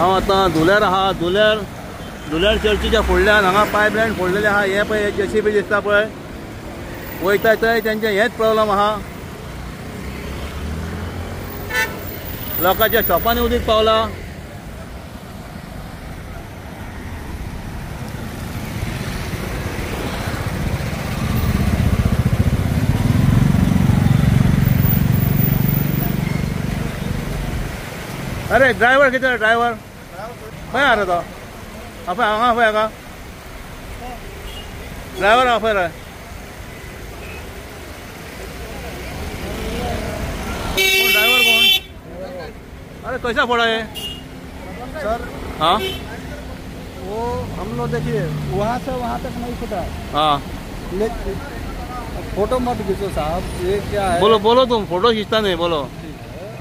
हांव आतां धुलेर आहा. धुलेर चर्चीच्या फुडल्यान हांगा पायपलायन फोडलेले आहा. हे पळय JCB दिसता पळय वयता थंय तेंचें हेच प्रॉब्लम आहा. लोकांच्या शॉपांनी उदीक पावला. अरे ड्रायव्हर किती ड्रायव्हर खंय आहा रे तो? आपय हांगा आपय हाका ड्रायव्हर आपय रे. कोण ड्रायव्हर कोण? अरे कैसा फोड़ा है सर? हाँ वो हम लोग देखिए वहाँ से वहाँ तक नहीं फटा. हाँ फोटो मत खींचो साहब. ये क्या है? बोलो तुम फोटो खींचता नहीं बोलो.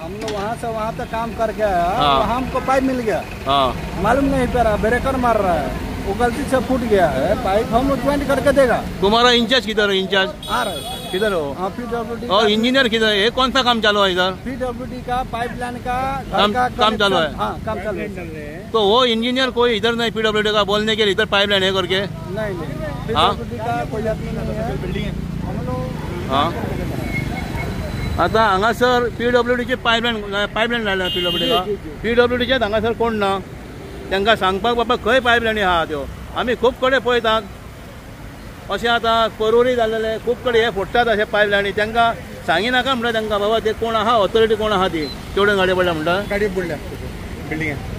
हम लोग वहाँ से वहाँ तक काम करके आया. हाँ. हमको पाइप मिल गया. हाँ मालूम नहीं पड़ रहा. ब्रेकर मार रहा है. वो गलती से फूट गया है. पाइप हम लोग ज्वाइंट करके देगा. तुम्हारा इंचार्ज किधर है? इंचार्ज आ रहा है. किधर हो? हाँ PWD. और इंजीनियर किधर है? ये कौन सा काम चालू है इधर? PWD का पाइपलाइन का काम चालू है. हाँ काम चालू है. तो वो इंजीनियर कोई इधर नहीं PWD का बोलने के लिए इधर पाइपलाइन है करके? नहीं हाँ? PWD का कोई आदमी नहीं है. बिल्डिंग है. हम लोग हाँ आता हांगासर PWDचे पायपलायन लायला. PWDचे हांगासर कोण ना तांकां सांगपाक बाबा खंय पायपलायनी आहा त्यो. आमी खूब कडेन पळयतात अशें. आतां परोरी जाल्लेले खूब कडेन हे फोडटात अशे पायपलायनी. तांकां सांगिनाका म्हणटा तांकां बाबा ते कोण आहा ऑथॉरिटी कोण आहा ती तेवढ्या गाडी पडल्या म्हणटा. गाडी पडल्या बिल्डिंग आहे.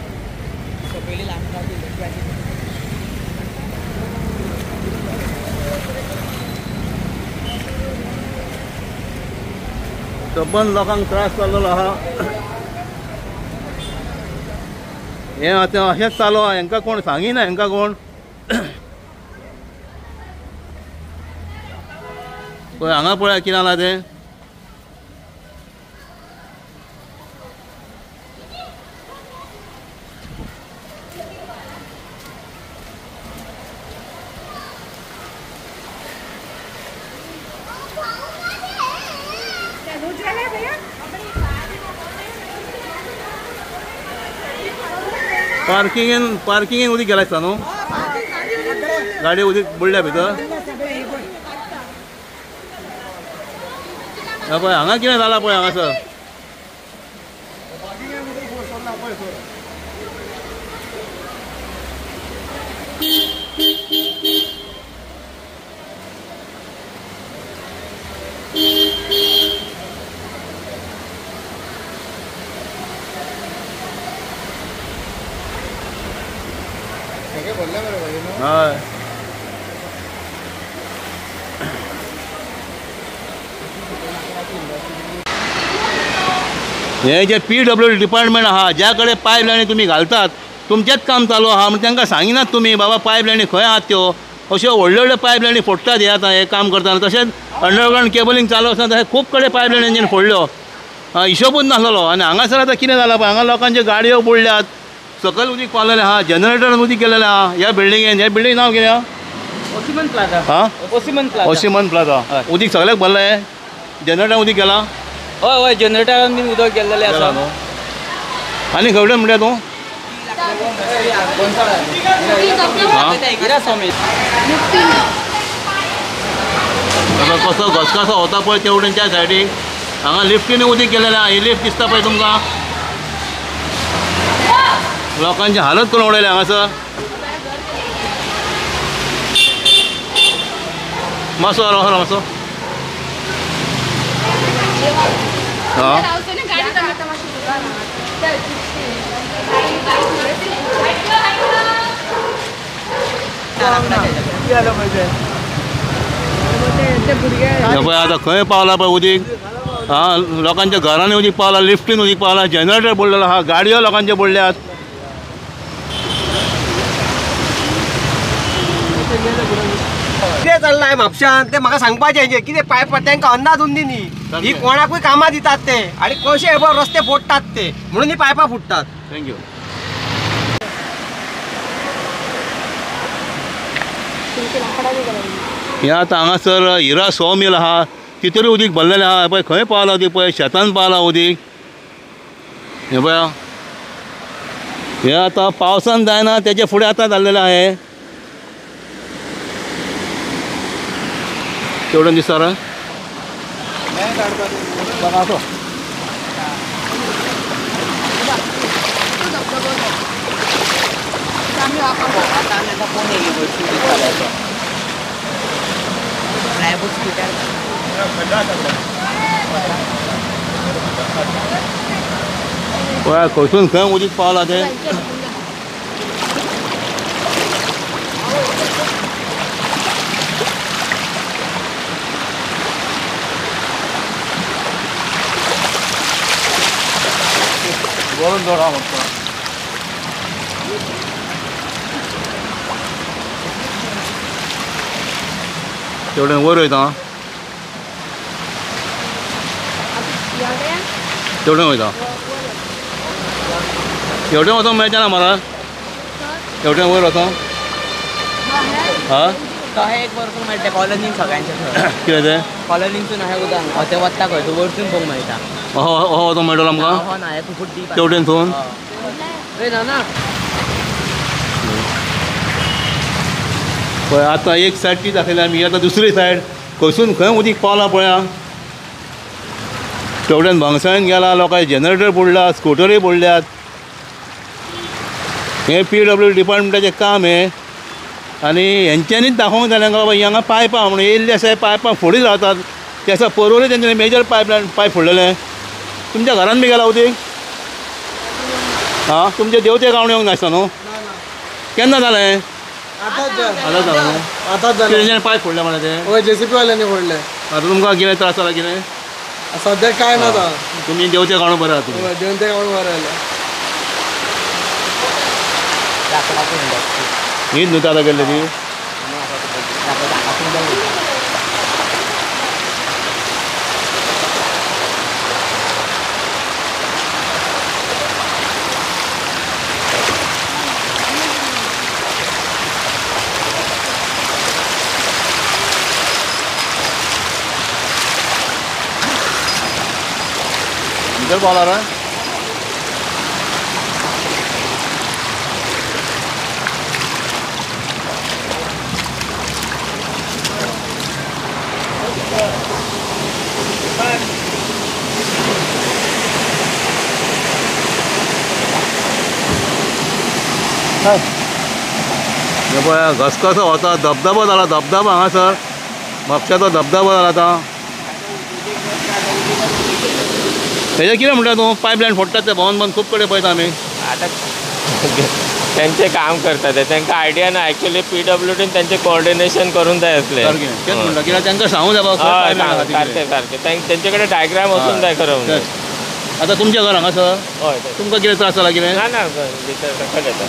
सबंद लोकांक त्रास जाल्लो आहा. हे आतां अशेंच चालू आहा. हांकां कोण सांगिना. हांकां कोण पळय हांगा पळय कितें जालां तें. पार्किंगेन उदीक गेला दिसता न्हू. गाडी उदीक बुडल्या भितर. पळय हांगा कितें जालां पळय हांगासर. हय हे जे PWD डिपार्टमेंट आहा ज्या कडेन पायपलायनी तुमी घालतात तुमचेंच काम चालू आहा म्हण तांकां सांगिनात तुमी बाबा पायपलायनी खंय आहात त्यो. अश्यो व्हडल्यो व्हडल्यो पायपलायनी फोडटात हे आतां हे काम करतना. तशेंच अंडरग्रावंड केबलिंग चालू आसतना तशें खूब कडेन पायपलायनी तेंच्यानी फोडल्यो. हिशोबूच नासलो. आनी हांगासर आतां कितें जालां पळय हांगा लोकांच्यो गाडयो बुडल्यात. सकयल उदीक पावलेलें आहा. जनरेटरान उदीक गेलेलें आहा ह्या बिल्डिंगेन. ह्या बिल्डिंग नांव कितें आहा? ओसिमन प्लाझा. हां ओसिमन प्लाझा. उदीक सगळ्याक भरलें. जनरेटरान उदीक गेलां. हय हय जनरेटरान बीन उदक गेल्लेलें आसा. आनी खंयच्यान म्हणटा तूं? कसो घसकासो होता पळय तेवटेनच्या सायडीक हांगा लिफ्टीनी उदीक गेलेलें आहा. ही लिफ्ट दिसता पळय तुमकां. लोकांची हालत करून उडयल्या हांगासर. मातसो मातसो. हां पळय आतां खंय पावला पळय उदीक. हां लोकांच्या घरांनी उदीक पावला. लिफ्टीन उदीक पावला. जनरेटर बुडलेलो आहा. गाडयो लोकांचे बुडल्यात. कितें चल्लां म्हापशान तें म्हाका सांगपाचें. कितें पायप तांकां अंदाज उरली न्ही. ही कोणाकूय कामां दितात ते आनी कशे हे रस्ते फोडटात ते म्हणून ही पायपां फुटतात. थँक्यू. हे आतां हांगासर हिरा सॉ मिल आहा तितूर उदीक भरलेलें आहा. पळय खंय पावला उदीक पळय शेतान पावला उदीक. हे पळय हे आता पावसान जायना त्याच्या फुडें आतां जाल्लेलें आहे तेवढं दिसता रे पळय खंयसून खंय उदीक पावला ते वरून जोडा म्हणतो तेवढे वयर वयता तेवढे वयता एवढे वचोंक मेळचें ना म्हाराज एवढे वयर वचोंक हां थंय एक वरसून मेळटा कॉलनीन सगळ्यांच्या थंय कितें तें कॉलनीनसून अशें उदक अशें वता खंय तूं वरसून पळोवंक मेळटा हो वचोंक मेळटलो आमकां हो ना एक फूट डीप तेवटेनसून ना पळय आतां एक सायड ती दाखयली आमी आतां दुसरी सायड खंयसून खंय उदीक पावला पळया तेवट्यान भांगसळेन गेला लोकांचे जनरेटर पडला स्कुटरूय पडल्यात हे PWD डिपार्टमेंटाचें काम हे आनी हेंच्यांनीच दाखोवंक जालें बाबा हांगा पायपां म्हणून येयल्ले आसा पायपां फोडी रावतात ते आसा परवरी तेंच्यांनी मेजर पायप फोडलेले तुमच्या घरान बी गेला उदीक हां तुमचे देवते गांवण येवंक नासता न्हू केन्ना जालें आताच जालें आताच झालं तेंच्यांनी पायप फोडले मरे ते होय JCP वाल्यांनी फोडले आतां तुमकां कितें त्रास जाला कितें सध्या काय ना आता तुमी देवते गांवण बरें आहा तुमी देऊन ते काढून बरं हीच न्हू आतां गेल्ली ती भितर पावला रे पळय घसघसो वता धबधबो जाला धबधबो हांगासर म्हापशाचो धबधबो जाला आतां हेजें कितें म्हणटा तूं पायपलायन फोडटात ते भोंवन भोंवन खूब कडेन पळयता आमी आता त्यांचे काम करतात ते त्यांना आयडिया ना ॲक्च्युली PWD त्यांचे कोऑर्डिनेशन करून जाय असले सारकें तेच म्हणटा कित्याक तांकां सांगूंक जाय बाबा खंय pipeline आहा ती सारखे सारखे त्यांच्याकडे डायग्राम असून जाय खरं म्हणजे तेच. आतां तुमच्या घर हांगासर होय तुमकां कितें त्रास जाला कितें ना ना सकट येता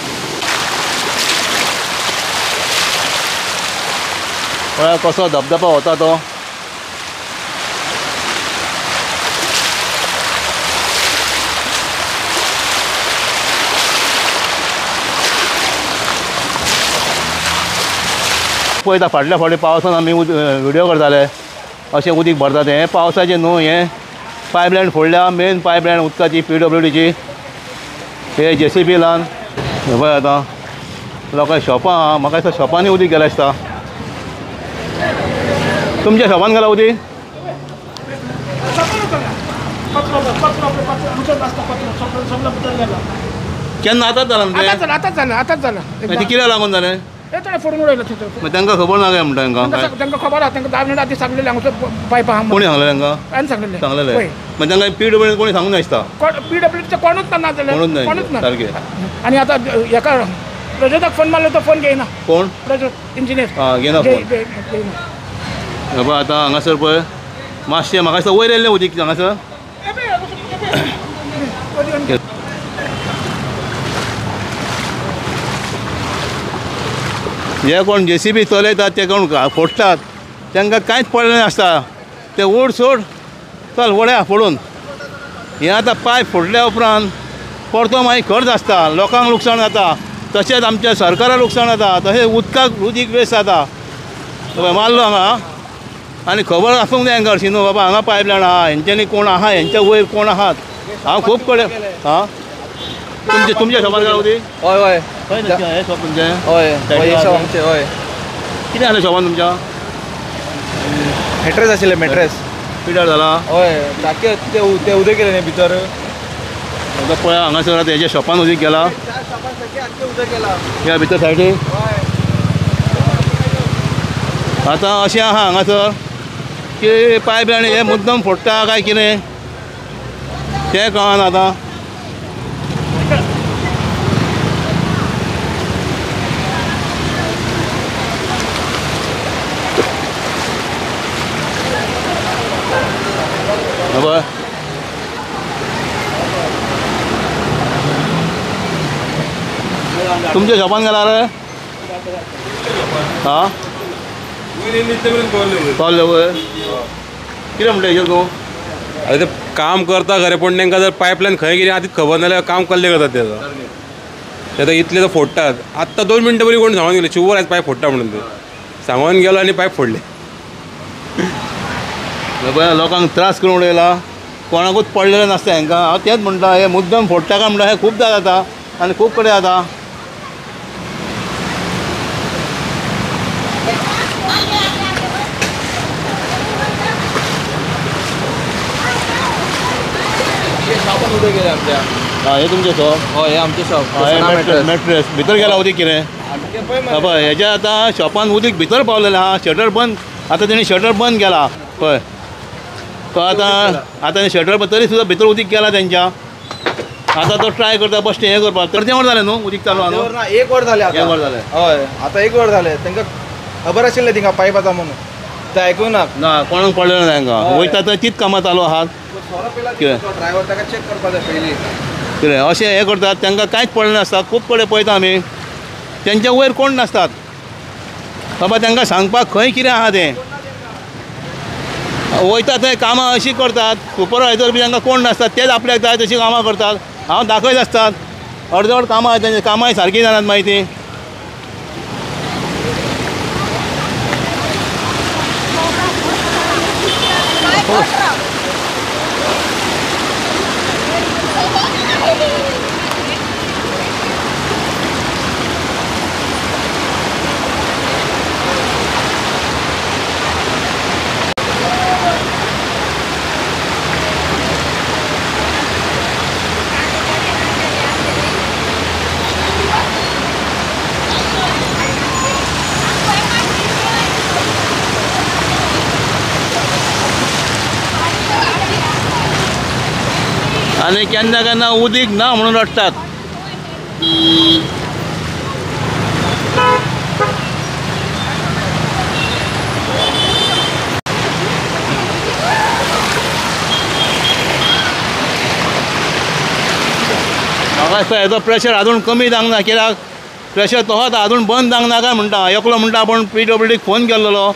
पळय कसो धबधबो वता तो पळयता फाटल्या फावटी पावसान आमी व्हिडियो करताले अशें उदीक भरता तें पावसाचें न्हू हें पायपलायन फोडल्या मेन पायपलायन उदकाची PWDची हे JCP लावन हे पळय आतां लोकांची शॉपां आहा म्हाका दिसता शॉपांनी उदीक गेलें आसता तुमच्या शॉपान गेला उदीक केन्ना आतांच जालां न्हू तें आताच झालं मागीर ती कित्याक लागून जालें ते फोडून उडयलं तिथं मागीर तांकां खबर ना काय म्हणटा तांकां तांकां खबर आहा तांकां 10 मिनिट आधी सांगलेलें हांगसर पायप आहा कोणी सांगलें तांकां काय सांगलेलें सांगलेलें होय. मागीर तांकां PWD कोणी सांगूंक नासता PWDचं कोणूच ना कोणूच नाही कोणूच ना सारकें आणि आता एका प्रजोदक फोन मारलो तो फोन घेयना कोण प्रजोद इंजिनियर हां घेना फोन हे पळय आतां हांगासर पळय मातशें म्हाका दिसता वयर येयल्लें उदीक हांगासर जे कोण JCP चलयतात ते कोण फोडटात तांकां कांयच पडलें नासता ते ओड सोड चल वड्या फोडून हें आतां पायप फोडल्या उपरांत परतो मागीर खर्च आसता लोकांक लुकसाण जाता तशेंच आमच्या सरकाराक लुकसाण जाता तशेंच उदकाक उदीक वेस्ट जाता मारलो हांगा आनी खबर आसूंक जाय हांकां हरशीं न्हू बाबा हांगा पायपलायन आहा हेंच्यांनी कोण आहा हेंच्या वयर कोण आहात हांव खूब कडेन हां तुमच्या शॉपान गेला उदीक हय हय खंय हे शॉप तुमचें हय सायडीक आसा आमचे हय कितें आसलें शॉपान तुमच्या मॅट्रेस आशिल्ले मॅट्रेस पिड्यार जाला हय ताके ते उदक गेले न्ही भितर आतां पळय हांगासर आतां हेज्या शॉपान उदीक गेला उदक गेला ह्या भितर सायडीक आतां अशें आहा हांगासर की पायप लायन हे मुद्दम फोडटा काय कितें तें कळना आतां पळय तुमच्या शॉपान गेला रे हां पावले वयर कितें म्हणटा हेजेर तूं अरे ते काम करता खरें पण तांकां जर पायपलायन खंय कितें आतां खबर नाल्यार काम कसलें करतात तेजो ते आतां इतले तो फोडटात आत्तां 2 मिनटां पयलीं कोण सांगून गेले शुवर आयज पायप फोडटा म्हणून ते सांगून गेलो आनी पायप फोडले पळय लोकांक त्रास करून उडयला कोणाकूच पडलेलें नासता हांकां हांव तेंच म्हणटा हे मुद्दम फोडटा काय म्हणटा हें खूबदां जाता आनी खूब कडेन जाता उदक गेले आमच्या हे तुमचें शॉप हय हे आमचे शॉप मॅट्रेस भितर गेला उदीक कितें पळय हेज्या आतां शॉपान उदीक भितर पावलेलें आहा शटर बंद आतां तेणी शटर बंद केला पळय तो आतां शटर बंद तरी सुद्दां भितर उदीक गेला तेंच्या आतां तो ट्राय करता बश्टें हें करपाक तर तें वर जालें न्हू उदीक चालू आहा न्हू 1 वर जालें एक वर जालें हय आतां 1 वर जालें तांकां खबर आशिल्लें थिंगा पायप आसा म्हणून ते आयकुना ना कोणाक पडलेलें ना हांकां वयता थंय तीच कामां चालू आहात कितें ड्रायव्हर ताका चेक करपा जाय पयलीं कितें अशें हें करतात तांकां कांयच पडलें नासता खूब कडेन पळयता आमी तेंच्या वयर कोण नासतात बाबा तांकां सांगपाक खंय कितें आहा तें वयता थंय कामां अशीं करतात सुपरवायझर बी तांकां कोण नासतात तेच आपल्याक जाय तशीं कामां करतात हांव दाखयत आसतात अर्दवट कामां आहात तेंचे कामांय सारकीं जाणात मागीर तीं आनी केन्ना केन्ना उदीक ना म्हणून रडटात म्हाका दिसता हेजो प्रेशर आजून कमी जावंक ना कित्याक प्रेशर तोच आजून बंद जावंक ना काय म्हणटा एकलो म्हणटा आपूण PWDक फोन केल्लो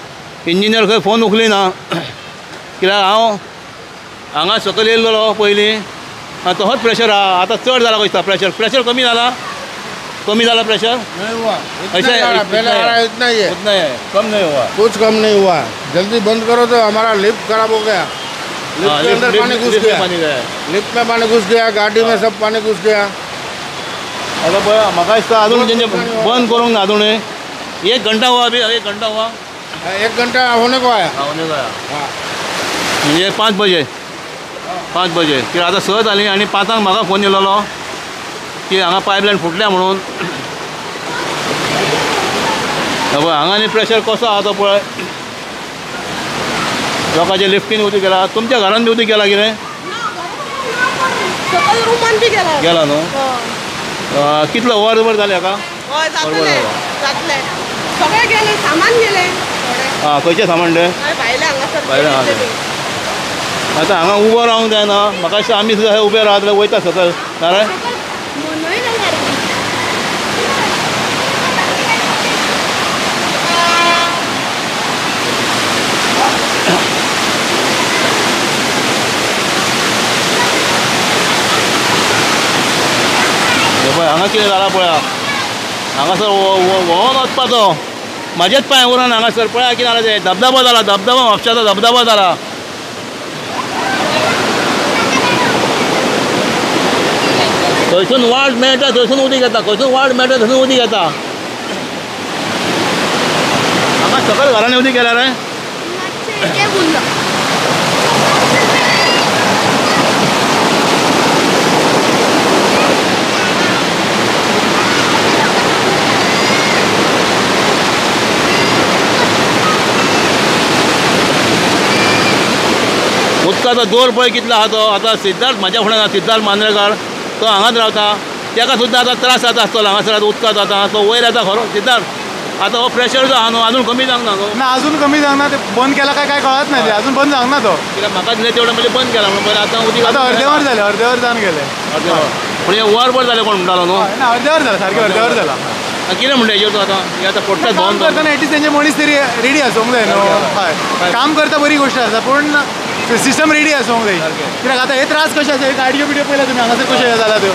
इंजिनियर खंय फोन उखलिना कित्याक हांव हांगा सकयल येयल्लो पयलीं तोच प्रेशर आहा आतां चड जाला कशें प्रेशर कमी जाला प्रेशर पहले आ रहा इतना ही है, उतना ही है कम नहीं हुआ कुछ कम नहीं हुआ। जल्दी बंद करो तो हमारा लिफ्ट खराब हो गया। लिफ्ट के अंदर पानी घुस गया, लिफ्ट में पानी घुस गया, गाड़ी में सब पानी घुस गया। आता पळय म्हाका दिसता अजून तेंचे बंद करूंक ना अजून 1 घंटा हुआ अभी 1 घंटा हुआ 1 घंटा होने को आया। होने को आया हाँ म्हणजे 5 बजे कित्याक आतां 6 जालीं आनी 5 म्हाका फोन येयलोलो की हांगा पायपलायन फुटल्या म्हणून पळय हांगा आनी प्रेशर कसो आहा तो पळय लोकांचे लिफ्टीन उदीक गेला तुमच्या घरान बी उदीक गेला कितें सकयल रुमान बी गेला गेला न्हू कितलो वर जालें हाका हय जातले सगळे गेले सामान गेले थोडे आं खंयचें सामान रे भायले हांगासर भायले हांगा आतां हांगा उबो रावंक जायना म्हाका दिसता आमी सुद्दां थंय उबे रावत जाल्यार वयता सकयल नारे पळय हांगा कितें जालां पळया हांगासर व्होंवोन वचपाचो म्हाजेच पांय उरून हांगासर पळया कितें जालां तें धबधबो जाला म्हापशाचो धबधबो जाला खंयसून वाट मेळटा थंयसून उदीक येता, खंयसून वाट मेळटा थंयसून उदीक येता. हांगा सकयल घरांनी उदीक गेल्यार उदकाचो दोर पळय कितलो आहा तो. आतां सिद्धार्थ म्हाज्या फुड्यान आहा, सिद्धार्थ मांद्रेकार, तो हांगाच रावता. ताका सुद्दां आतां त्रास जाता आसतलो हांगासर उदकाचो. आतां तो वयर येता खरो सिद्धार्थ. आतां हो प्रेशर जो आहा न्हू अजून कमी जावंक ना न्हू. ना अजून कमी जावंक ना. ते बंद केला काय कळत नाही. ते अजून बंद जावंक ना तो. कित्याक म्हाका दिलें तेवढं म्हणजे बंद केला म्हणून. बरें आतां उदीक आता अर्देवर जाले, अर्देवर जावन गेले. पूण हे वरभर जालें कोण म्हणटालो न्हू. ना अर्देवर जाला, सारकें अर्देवर जाला. कितें म्हणटा हेजेर तो आतां हे आतां पडटात काम भोंवन करताना एटलीस्ट तेंचे मनीस तरी रेडी आसूंक जाय न्हू. हय, काम करता बरी गोश्ट आसा पूण सिस्टम रेडी आसूंक जाय. कित्याक आतां हे त्रास कशे आसा, गाडयो बिडयो पळयला तुमी हांगासर कशे जाला त्यो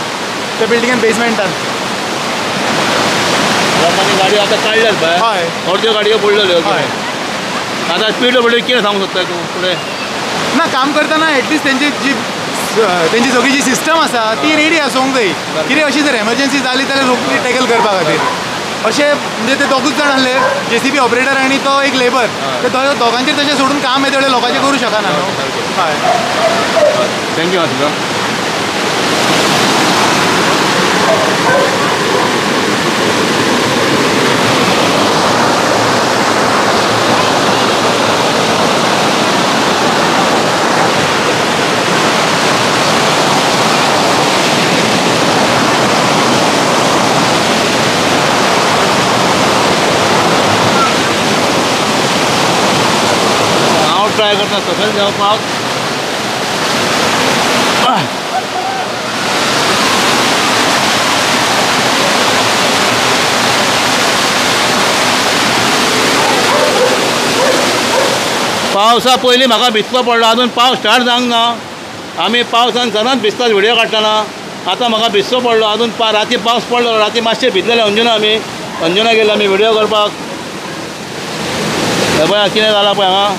त्या बिल्डिंगेन बेसमेंटान. लोकांनी गाडयो आतां काडल्यात पळय. हय. अर्द्यो गाडयो पडलेल्यो. हय. आतां PWD कितें सांगूंक सोदता तूं फुडें. ना काम करताना एटलीस्ट तेंची तेंची सगळी जी सिस्टम आसा ती रेडी आसूंक जाय. कितें अशी जर एमर्जन्सी जाली जाल्यार रोखडी टॅकल करपा खातीर. अशें म्हणजे ते दोगूच जाण आसले, JCB ऑपरेटर आनी तो एक लेबर. ते दोगांचेर तशें सोडून काम येता लोकांचें करूं शकना न्हू. हय. थँक्यू आसलो. ट्राय करता सकयल देंवपाक. पावसा पयलीं म्हाका भिजचो पडलो. अजून पावस स्टार्ट जावंक ना. आमी पावसान सदांच भिजतात व्हिडियो काडटना. आतां म्हाका भिजचो पडलो. अजून राती पावस पडलो. राती मातशें भिजलेले अंजुना गेले आमी व्हिडियो करपाक. हे पळय कितें जालां पळय हांगा.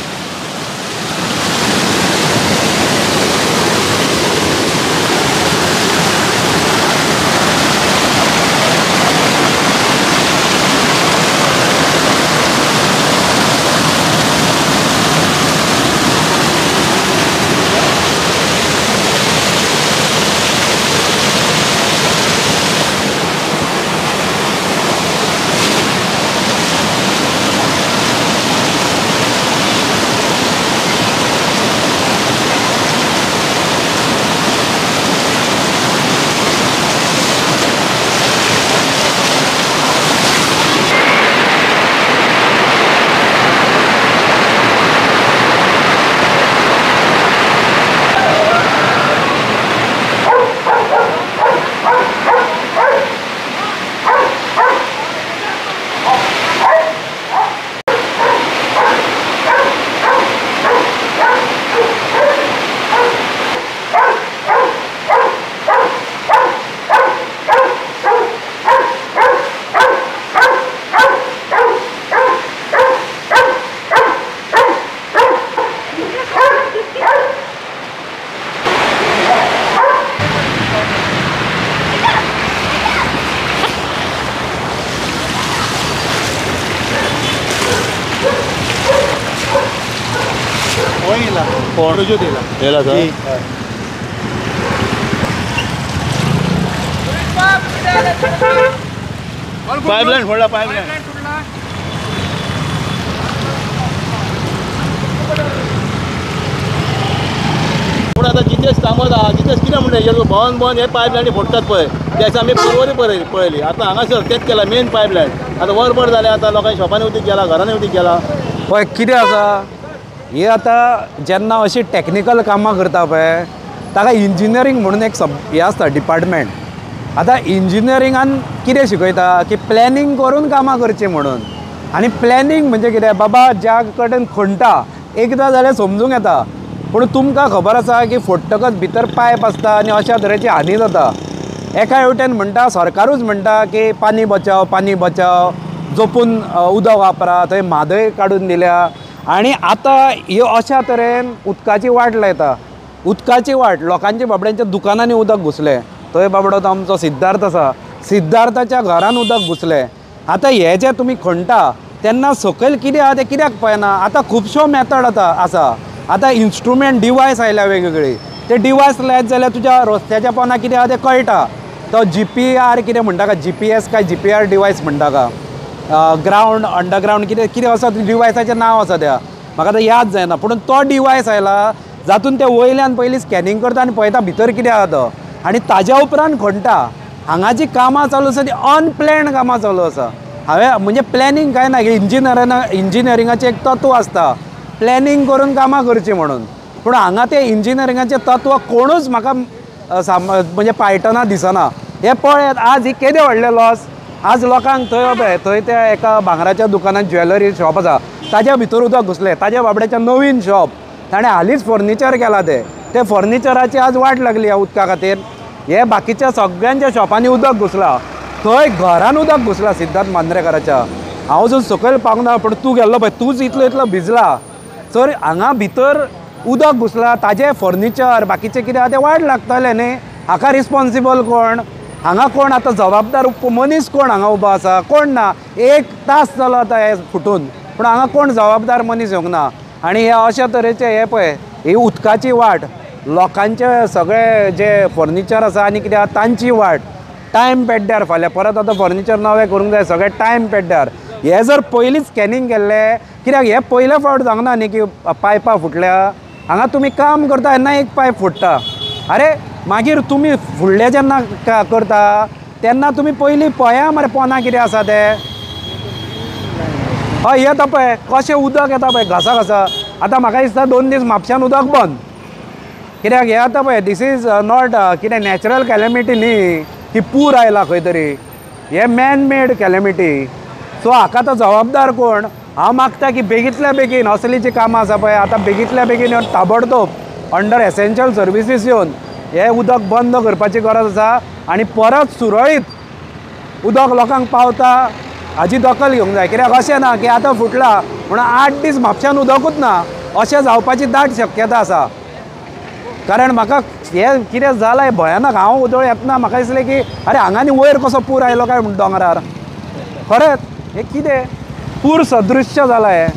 येला सर. पाईपलाईन फोडला. पाईपलाईन पूण आतां जितेश कामत आहा. जितेश कितें म्हणटा हेजेर भोंवन भोंवन हे पाईपलायनी फोडटात पळय ते आमी परवरी पळयली. आतां हांगासर तेच केला मेन पाईपलायन. आतां वरभर जालें. आतां लोकांनी शॉपांनी उदीक गेला, घरांनी उदीक गेला. पळय कितें आसा हे आतां जेन्ना अशी टॅक्निकल कामां करता पळय ताका इंजिनियरींग म्हणून एक हे आसता डिपार्टमेंट. आतां इंजिनियरिंगान कितें शिकयता की प्लॅनिंग करून कामां करचीं म्हणून. आनी प्लॅनिंग म्हणजे कितें बाबा ज्या कडेन खणटा एकदां जाल्यार समजूंक येता. पूण तुमकां खबर आसा की फोडटकच भितर पायप आसता आनी अशा तरेची हानी जाता. एका हेवटेन म्हणटा सरकारूच म्हणटा की पानी बचाव जपून उदक वापरा, थंय म्हादय काडून दिल्या. आनी आतां ह्यो अशा तरेन उदकाची वाट लायता. उदकाची वाट लोकांच्या बाबड्यांच्या दुकानांनी उदक घुसलें. थंय बाबडो तो आमचो सिद्धार्थ आसा, सिद्धार्थाच्या घरान उदक घुसलें. आतां हे जे तुमी खणटा तेन्ना सकयल कितें आहा तें कित्याक पळयना? आतां खुबश्यो मेथड आसा. आतां इन्स्ट्रुमेंट डिवायस आयल्या वेगवेगळी, ते डिवायस लायत जाल्यार तुज्या रस्त्याच्या पोंदा कितें आहा तें कळटा. तो GPR कितें म्हणटा काय, GPS काय GPR डिवायस म्हणटा का, ग्रावंड अंडरग्रावंड कितें कितें आसा डिवायसाचें नांव आसा त्या, म्हाका आतां याद जायना. पूण तो डिवायस आयला जातून ते वयल्यान पयलीं स्कॅनिंग करता आनी पळयता भितर कितें आहा तो, आनी ताज्या उपरांत खणटा. हांगा जी कामां चालू आसा ती अनप्लॅन्ड कामां चालू आसा. हांवें म्हणजे प्लॅनिंग काय ना, इंजिनियरिंगाचें एक तत्व आसता प्लॅनिंग करून कामां करची म्हणून. पूण हांगा तें इंजिनियरिंगाचें तत्व कोणूच म्हाका म्हणजे पायटना दिसना. हे पळयात आज ही केदें व्हडलें लॉस. आज लोकांक थंय त्या एका भांगराच्या दुकानांत ज्वेलरी शॉप आसा, ताज्या भितर उदक घुसलें. ताज्या बाबड्याचें नवीन शॉप, ताणें हालींच फर्निचर केलां ते फर्निचराची आज वाट लागली ह्या उदका खातीर. हे बाकीच्या सगळ्यांच्या शॉपांनी उदक घुसलां, थंय घरान उदक घुसलां सिद्धार्थ मांद्रेकाराच्या. हांव अजून सकयल पावूंक ना, पूण तूं गेल्लो पळय, तूंच इतलो भिजला. तर हांगा भितर उदक घुसलां, ताजें फर्निचर बाकीचें कितें आहा तें वाट लागतलें न्ही. हाका रिस्पॉन्सिबल कोण? हांगा कोण आतां जबाबदार मनीस कोण हांगा उबो आसा? कोण ना. 1 तास जालो आतां हे फुटून, पूण हांगा कोण जबाबदार मनीस येवंक ना. आनी हे अशा तरेचे हे पळय, ही उदकाची वाट, लोकांचे सगळे जे फर्निचर आसा आनी कितें आहा तांची वाट, टायम पेड्ड्यार. फाल्यां परत आतां फर्निचर नवें करूंक जाय, सगळें टायम पेड्ड्यार. हे जर पयलींच स्कॅनिंग केल्लें, कित्याक हे पयले फावट जावंक न्ही की पायपां फुटल्या. हांगा तुमी काम करता तेन्ना एक पायप फुटता, अरे मागीर तुमी फुडले जेन्ना करता तेन्ना तुमी पयलीं पळया मरे पोंदा कितें आसा तें. हय येता पळय कशें उदक येता पळय घासा घासा. आतां म्हाका दिसता 2 दीस म्हापशान उदक बंद, कित्याक हे आतां पळय दीस इज नॉट कितें नॅचरल कॅलेमिटी न्ही, की पूर आयला खंय तरी, हे मॅन मेड कॅलेमिटी. सो हाका तो जबाबदार कोण? हांव मागता की बेगींतल्या बेगीन असली जी कामां आसा पळय आतां बेगींतल्या बेगीन येवन ताबडतोब अंडर एसेन्शियल सर्विसीस येवन हे उदक बंद करपाची गरज आसा आनी परत सुरळीत उदक लोकांक पावता हाजी दखल घेवंक जाय. कित्याक अशें ना की आतां फुटला म्हणून 8 दीस म्हापशान उदकूच ना, अशें जावपाची दाट शक्यता आसा. कारण म्हाका हे कितें जालां हें भयानक. हांव उदळ येतना म्हाका दिसलें की अरे हांगानी वयर कसो पूर आयलो काय म्हूण दोंगरार. खरेंच हे कितें पूर सदृश्य जालां हें.